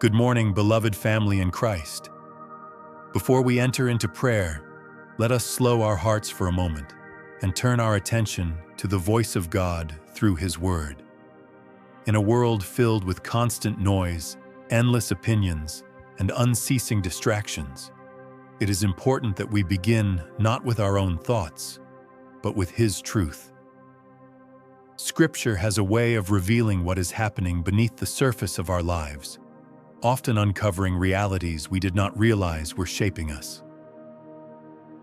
Good morning, beloved family in Christ. Before we enter into prayer, let us slow our hearts for a moment and turn our attention to the voice of God through His Word. In a world filled with constant noise, endless opinions, and unceasing distractions, it is important that we begin not with our own thoughts, but with His truth. Scripture has a way of revealing what is happening beneath the surface of our lives, often uncovering realities we did not realize were shaping us.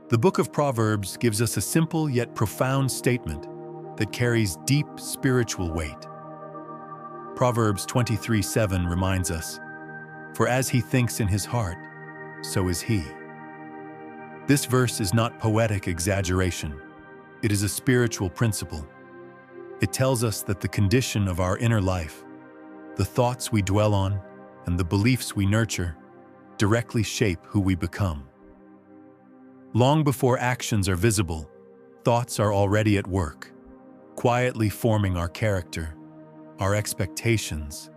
The book of Proverbs gives us a simple yet profound statement that carries deep spiritual weight. Proverbs 23:7 reminds us, "For as he thinks in his heart, so is he." This verse is not poetic exaggeration. It is a spiritual principle. It tells us that the condition of our inner life, the thoughts we dwell on, and the beliefs we nurture directly shape who we become. Long before actions are visible, thoughts are already at work, quietly forming our character, our expectations,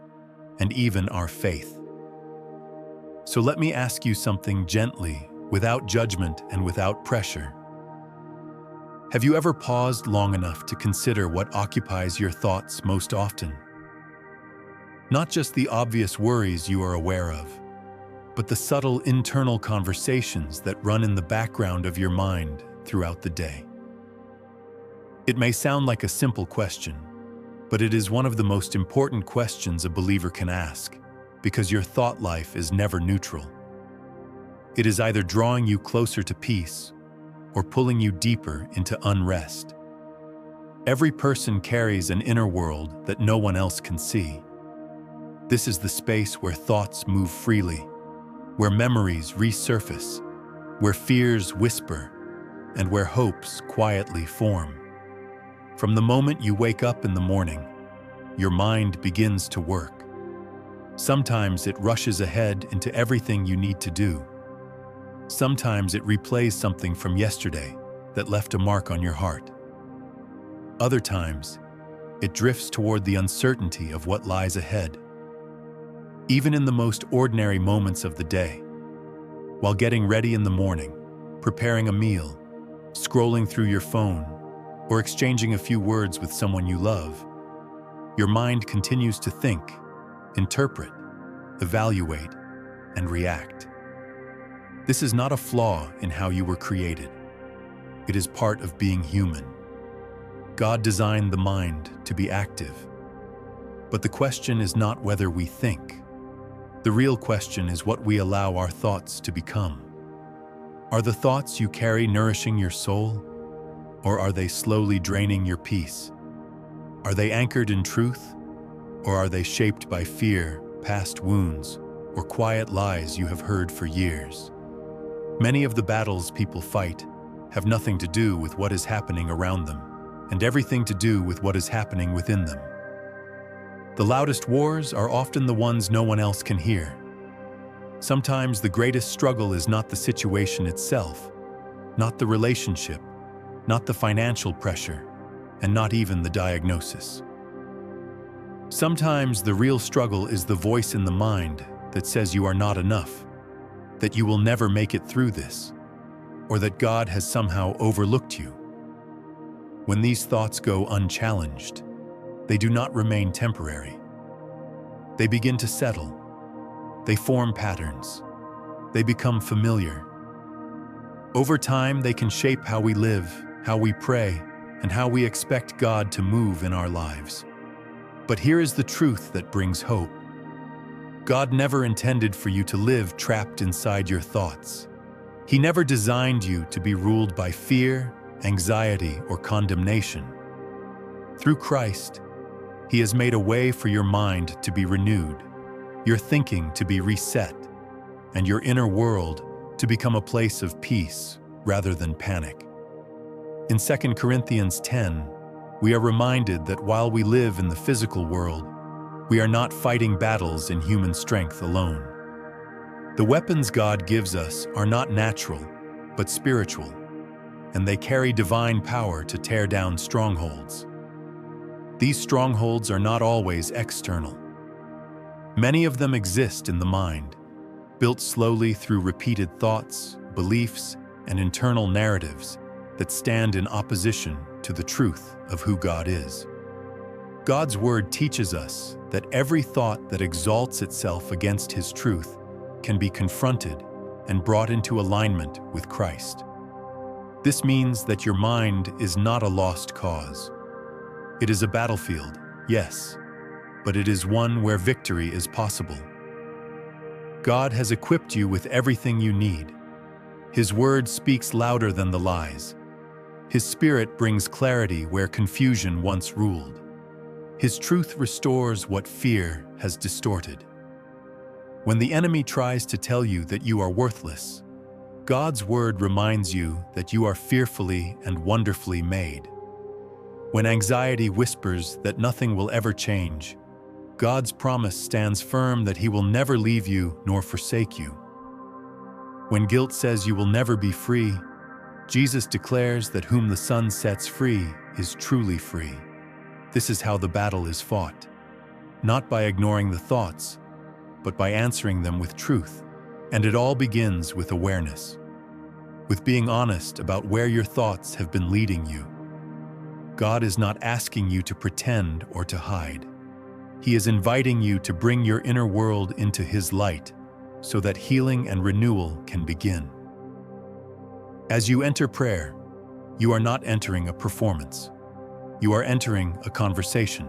and even our faith. So let me ask you something gently, without judgment and without pressure. Have you ever paused long enough to consider what occupies your thoughts most often? Not just the obvious worries you are aware of, but the subtle internal conversations that run in the background of your mind throughout the day. It may sound like a simple question, but it is one of the most important questions a believer can ask, because your thought life is never neutral. It is either drawing you closer to peace or pulling you deeper into unrest. Every person carries an inner world that no one else can see. This is the space where thoughts move freely, where memories resurface, where fears whisper, and where hopes quietly form. From the moment you wake up in the morning, your mind begins to work. Sometimes it rushes ahead into everything you need to do. Sometimes it replays something from yesterday that left a mark on your heart. Other times, it drifts toward the uncertainty of what lies ahead. Even in the most ordinary moments of the day, while getting ready in the morning, preparing a meal, scrolling through your phone, or exchanging a few words with someone you love, your mind continues to think, interpret, evaluate, and react. This is not a flaw in how you were created. It is part of being human. God designed the mind to be active. But the question is not whether we think. The real question is what we allow our thoughts to become. Are the thoughts you carry nourishing your soul, or are they slowly draining your peace? Are they anchored in truth, or are they shaped by fear, past wounds, or quiet lies you have heard for years? Many of the battles people fight have nothing to do with what is happening around them, and everything to do with what is happening within them. The loudest wars are often the ones no one else can hear. Sometimes the greatest struggle is not the situation itself, not the relationship, not the financial pressure, and not even the diagnosis. Sometimes the real struggle is the voice in the mind that says you are not enough, that you will never make it through this, or that God has somehow overlooked you. When these thoughts go unchallenged, they do not remain temporary. They begin to settle. They form patterns. They become familiar. Over time, they can shape how we live, how we pray, and how we expect God to move in our lives. But here is the truth that brings hope. God never intended for you to live trapped inside your thoughts. He never designed you to be ruled by fear, anxiety, or condemnation. Through Christ, He has made a way for your mind to be renewed, your thinking to be reset, and your inner world to become a place of peace rather than panic. In 2 Corinthians 10, we are reminded that while we live in the physical world, we are not fighting battles in human strength alone. The weapons God gives us are not natural, but spiritual, and they carry divine power to tear down strongholds. These strongholds are not always external. Many of them exist in the mind, built slowly through repeated thoughts, beliefs, and internal narratives that stand in opposition to the truth of who God is. God's word teaches us that every thought that exalts itself against His truth can be confronted and brought into alignment with Christ. This means that your mind is not a lost cause. It is a battlefield, yes, but it is one where victory is possible. God has equipped you with everything you need. His word speaks louder than the lies. His Spirit brings clarity where confusion once ruled. His truth restores what fear has distorted. When the enemy tries to tell you that you are worthless, God's word reminds you that you are fearfully and wonderfully made. When anxiety whispers that nothing will ever change, God's promise stands firm that He will never leave you nor forsake you. When guilt says you will never be free, Jesus declares that whom the Son sets free is truly free. This is how the battle is fought, not by ignoring the thoughts, but by answering them with truth. And it all begins with awareness, with being honest about where your thoughts have been leading you. God is not asking you to pretend or to hide. He is inviting you to bring your inner world into His light so that healing and renewal can begin. As you enter prayer, you are not entering a performance. You are entering a conversation,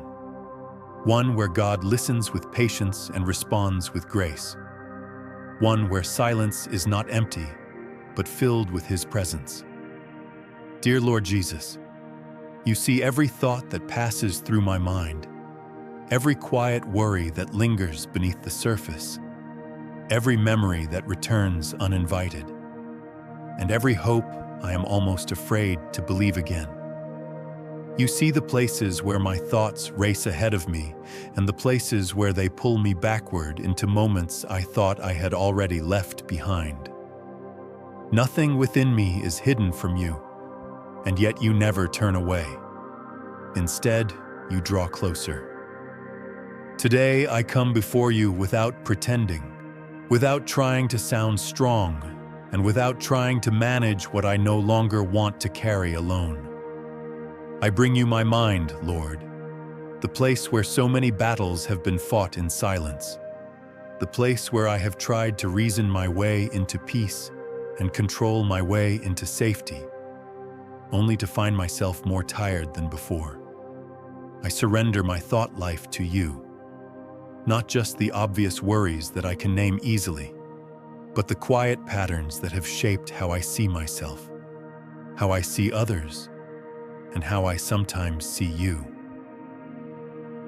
one where God listens with patience and responds with grace, one where silence is not empty, but filled with His presence. Dear Lord Jesus, you see every thought that passes through my mind, every quiet worry that lingers beneath the surface, every memory that returns uninvited, and every hope I am almost afraid to believe again. You see the places where my thoughts race ahead of me and the places where they pull me backward into moments I thought I had already left behind. Nothing within me is hidden from you, and yet you never turn away. Instead, you draw closer. Today, I come before you without pretending, without trying to sound strong, and without trying to manage what I no longer want to carry alone. I bring you my mind, Lord, the place where so many battles have been fought in silence, the place where I have tried to reason my way into peace and control my way into safety, only to find myself more tired than before. I surrender my thought life to you, not just the obvious worries that I can name easily, but the quiet patterns that have shaped how I see myself, how I see others, and how I sometimes see you.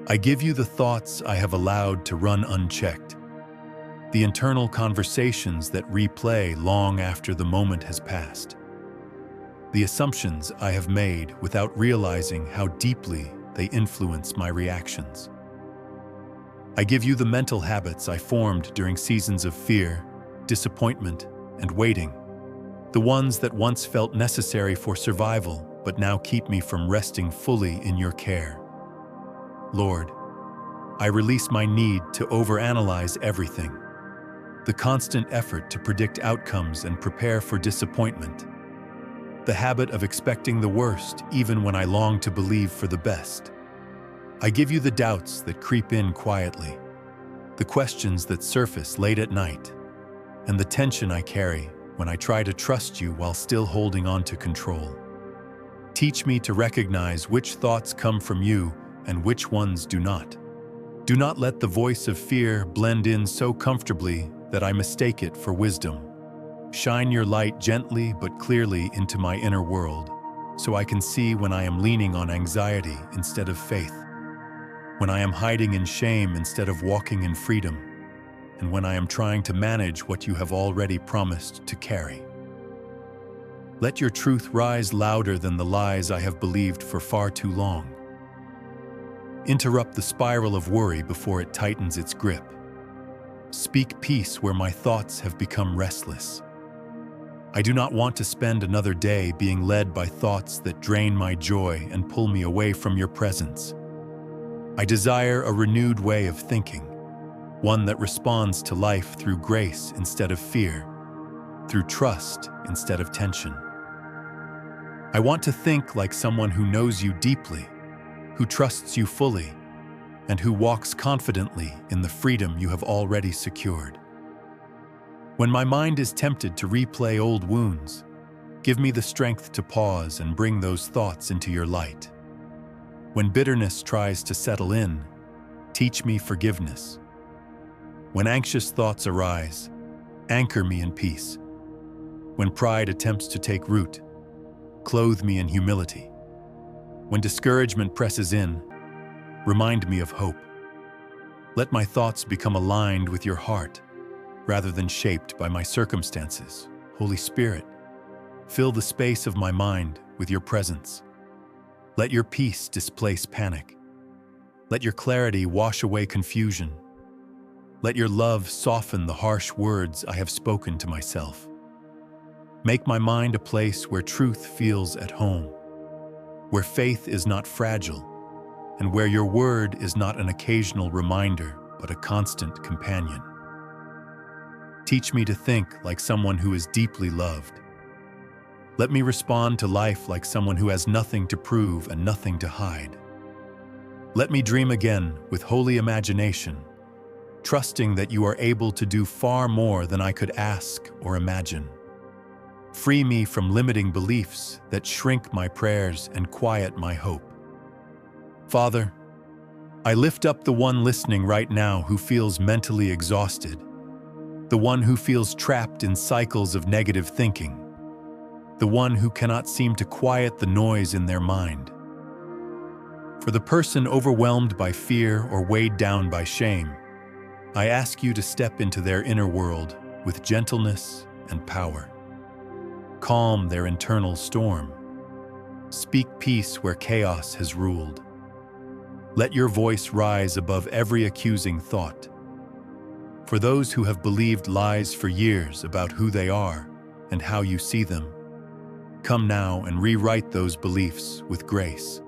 I give you the thoughts I have allowed to run unchecked, the internal conversations that replay long after the moment has passed, the assumptions I have made without realizing how deeply they influence my reactions. I give you the mental habits I formed during seasons of fear, disappointment, and waiting, the ones that once felt necessary for survival but now keep me from resting fully in your care. Lord, I release my need to overanalyze everything, the constant effort to predict outcomes and prepare for disappointment, the habit of expecting the worst even when I long to believe for the best. I give you the doubts that creep in quietly, the questions that surface late at night, and the tension I carry when I try to trust you while still holding on to control. Teach me to recognize which thoughts come from you and which ones do not. Do not let the voice of fear blend in so comfortably that I mistake it for wisdom. Shine your light gently but clearly into my inner world, so I can see when I am leaning on anxiety instead of faith, when I am hiding in shame instead of walking in freedom, and when I am trying to manage what you have already promised to carry. Let your truth rise louder than the lies I have believed for far too long. Interrupt the spiral of worry before it tightens its grip. Speak peace where my thoughts have become restless. I do not want to spend another day being led by thoughts that drain my joy and pull me away from your presence. I desire a renewed way of thinking, one that responds to life through grace instead of fear, through trust instead of tension. I want to think like someone who knows you deeply, who trusts you fully, and who walks confidently in the freedom you have already secured. When my mind is tempted to replay old wounds, give me the strength to pause and bring those thoughts into your light. When bitterness tries to settle in, teach me forgiveness. When anxious thoughts arise, anchor me in peace. When pride attempts to take root, clothe me in humility. When discouragement presses in, remind me of hope. Let my thoughts become aligned with your heart, rather than shaped by my circumstances. Holy Spirit, fill the space of my mind with your presence. Let your peace displace panic. Let your clarity wash away confusion. Let your love soften the harsh words I have spoken to myself. Make my mind a place where truth feels at home, where faith is not fragile, and where your word is not an occasional reminder, but a constant companion. Teach me to think like someone who is deeply loved. Let me respond to life like someone who has nothing to prove and nothing to hide. Let me dream again with holy imagination, trusting that you are able to do far more than I could ask or imagine. Free me from limiting beliefs that shrink my prayers and quiet my hope. Father, I lift up the one listening right now who feels mentally exhausted, the one who feels trapped in cycles of negative thinking, the one who cannot seem to quiet the noise in their mind. For the person overwhelmed by fear or weighed down by shame, I ask you to step into their inner world with gentleness and power. Calm their internal storm. Speak peace where chaos has ruled. Let your voice rise above every accusing thought. For those who have believed lies for years about who they are and how you see them, come now and rewrite those beliefs with grace.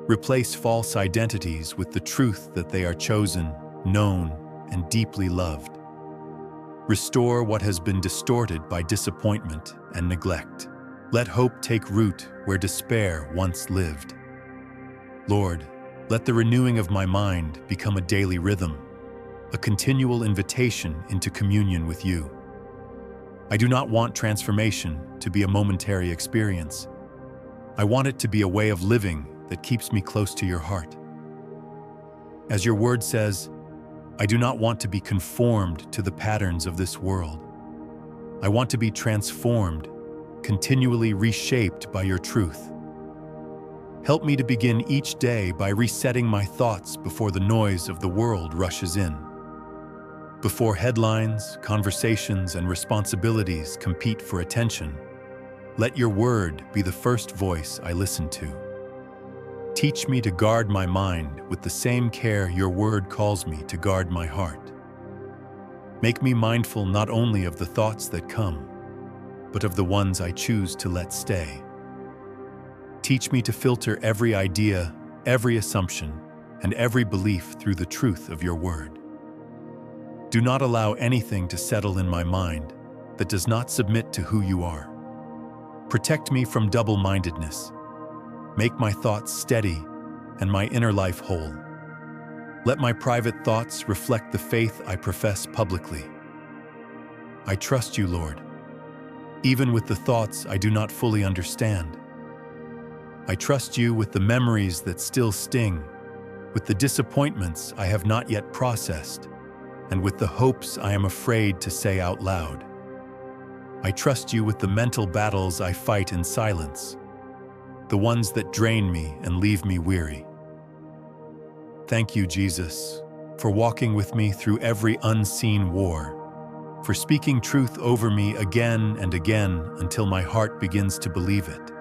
Replace false identities with the truth that they are chosen, known, and deeply loved. Restore what has been distorted by disappointment and neglect. Let hope take root where despair once lived. Lord, let the renewing of my mind become a daily rhythm, a continual invitation into communion with you. I do not want transformation to be a momentary experience. I want it to be a way of living that keeps me close to your heart. As your word says, I do not want to be conformed to the patterns of this world. I want to be transformed, continually reshaped by your truth. Help me to begin each day by resetting my thoughts before the noise of the world rushes in. Before headlines, conversations, and responsibilities compete for attention, let your word be the first voice I listen to. Teach me to guard my mind with the same care your word calls me to guard my heart. Make me mindful not only of the thoughts that come, but of the ones I choose to let stay. Teach me to filter every idea, every assumption, and every belief through the truth of your word. Do not allow anything to settle in my mind that does not submit to who you are. Protect me from double-mindedness. Make my thoughts steady and my inner life whole. Let my private thoughts reflect the faith I profess publicly. I trust you, Lord, even with the thoughts I do not fully understand. I trust you with the memories that still sting, with the disappointments I have not yet processed, and with the hopes I am afraid to say out loud. I trust you with the mental battles I fight in silence, the ones that drain me and leave me weary. Thank you, Jesus, for walking with me through every unseen war, for speaking truth over me again and again until my heart begins to believe it.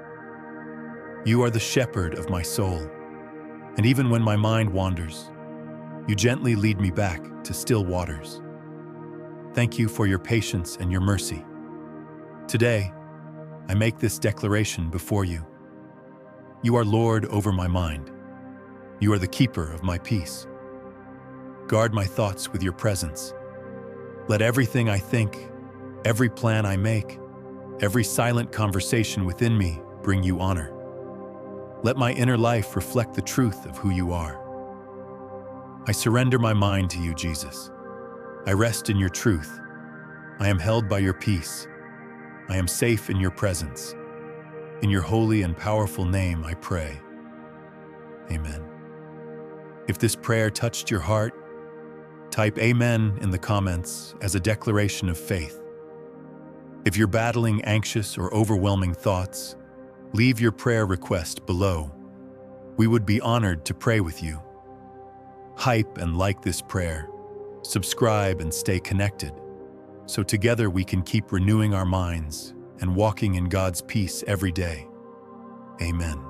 You are the shepherd of my soul, and even when my mind wanders, you gently lead me back to still waters. Thank you for your patience and your mercy. Today, I make this declaration before you. You are Lord over my mind. You are the keeper of my peace. Guard my thoughts with your presence. Let everything I think, every plan I make, every silent conversation within me bring you honor. Let my inner life reflect the truth of who you are. I surrender my mind to you, Jesus. I rest in your truth. I am held by your peace. I am safe in your presence. In your holy and powerful name I pray. Amen. If this prayer touched your heart, type Amen in the comments as a declaration of faith. If you're battling anxious or overwhelming thoughts, leave your prayer request below. We would be honored to pray with you. Hype and like this prayer. Subscribe and stay connected, so together we can keep renewing our minds and walking in God's peace every day. Amen.